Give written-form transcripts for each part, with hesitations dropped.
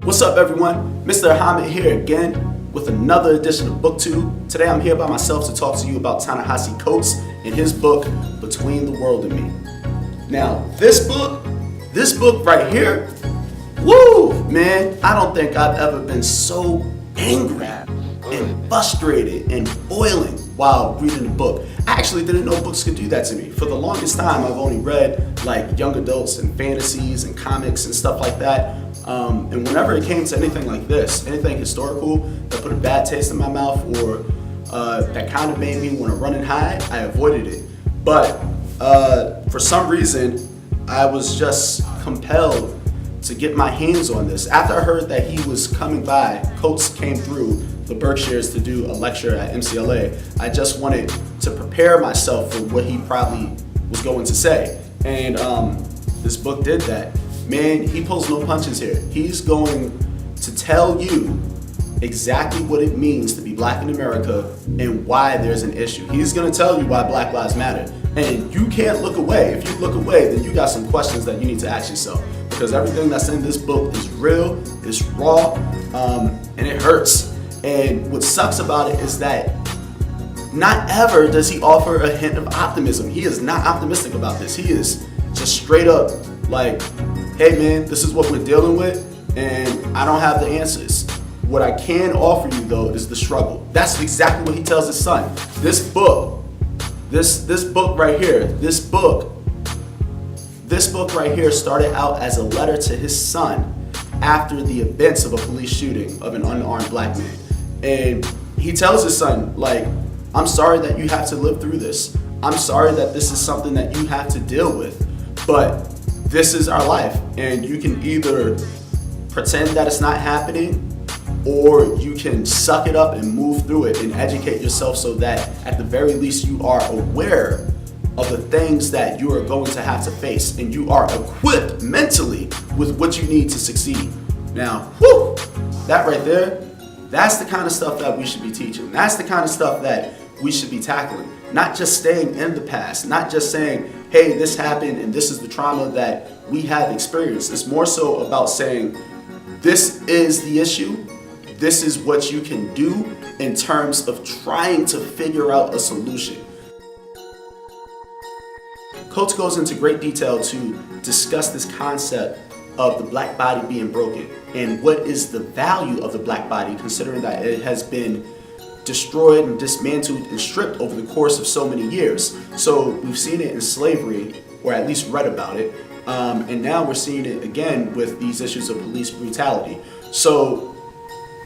What's up, everyone? Mr. Ahamad here again with another edition of BookTube. Today I'm here by myself to talk to you about Ta-Nehisi Coates and his book, Between the World and Me. Now, this book right here, woo, man, I don't think I've ever been so angry and frustrated and boiling while reading the book. I actually didn't know books could do that to me. For the longest time, I've only read like young adults and fantasies and comics and stuff like that. And whenever it came to anything like this, anything historical that put a bad taste in my mouth or that kind of made me want to run and hide, I avoided it. But for some reason, I was just compelled to get my hands on this. After I heard that he was coming by, Coates came through the Berkshires to do a lecture at MCLA, I just wanted to prepare myself for what he probably was going to say. And this book did that. Man, he pulls no punches here. He's going to tell you exactly what it means to be black in America and why there's an issue. He's going to tell you why Black Lives Matter. And you can't look away. If you look away, then you got some questions that you need to ask yourself. Because everything that's in this book is real, it's raw, and it hurts. And what sucks about it is that not ever does he offer a hint of optimism. He is not optimistic about this. He is just straight up like, hey man, this is what we're dealing with, and I don't have the answers. What I can offer you though is the struggle. That's exactly what he tells his son. This book right here started out as a letter to his son after the events of a police shooting of an unarmed black man. And he tells his son, like, I'm sorry that you have to live through this. I'm sorry that this is something that you have to deal with, but this is our life, and you can either pretend that it's not happening, or you can suck it up and move through it and educate yourself so that at the very least you are aware of the things that you are going to have to face, and you are equipped mentally with what you need to succeed. Now, whew, that right there, that's the kind of stuff that we should be teaching. That's the kind of stuff that we should be tackling. Not just staying in the past, not just saying, hey, this happened and this is the trauma that we have experienced. It's more so about saying, this is the issue. This is what you can do in terms of trying to figure out a solution. Coates goes into great detail to discuss this concept of the black body being broken and what is the value of the black body, considering that it has been destroyed and dismantled and stripped over the course of so many years. So we've seen it in slavery, or at least read about it, and now we're seeing it again with these issues of police brutality. So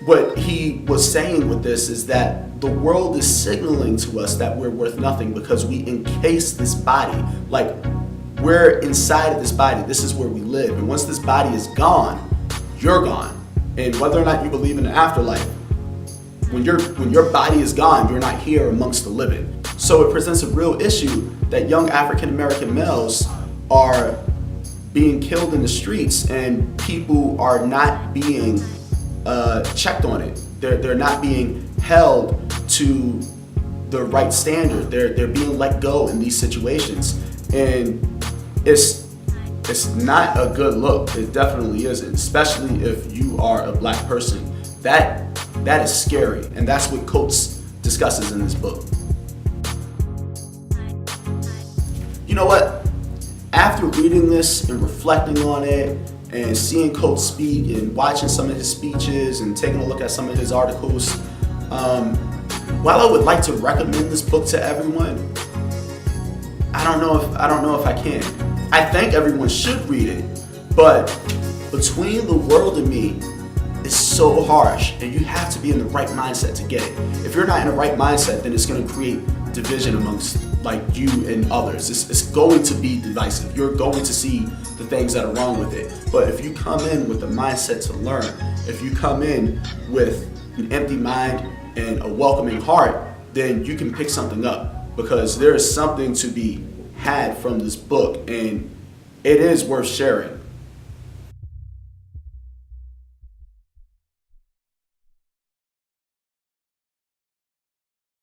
what he was saying with this is that the world is signaling to us that we're worth nothing because we encase this body. Like, we're inside of this body. This is where we live. And once this body is gone, you're gone. And whether or not you believe in the afterlife, when your body is gone, you're not here amongst the living. So it presents a real issue that young African American males are being killed in the streets, and people are not being checked on it. They're not being held to the right standard. They're being let go in these situations, and it's not a good look. It definitely isn't, especially if you are a black person. That is scary, and that's what Coates discusses in this book. You know what? After reading this and reflecting on it and seeing Coates speak and watching some of his speeches and taking a look at some of his articles, while I would like to recommend this book to everyone, I don't know if I can. I think everyone should read it, but Between the World and Me is so harsh, and you have to be in the right mindset to get it. If you're not in the right mindset, then it's going to create division amongst like you and others. It's going to be divisive. You're going to see the things that are wrong with it. But if you come in with the mindset to learn, if you come in with an empty mind and a welcoming heart, then you can pick something up, because there is something to be had from this book, and it is worth sharing.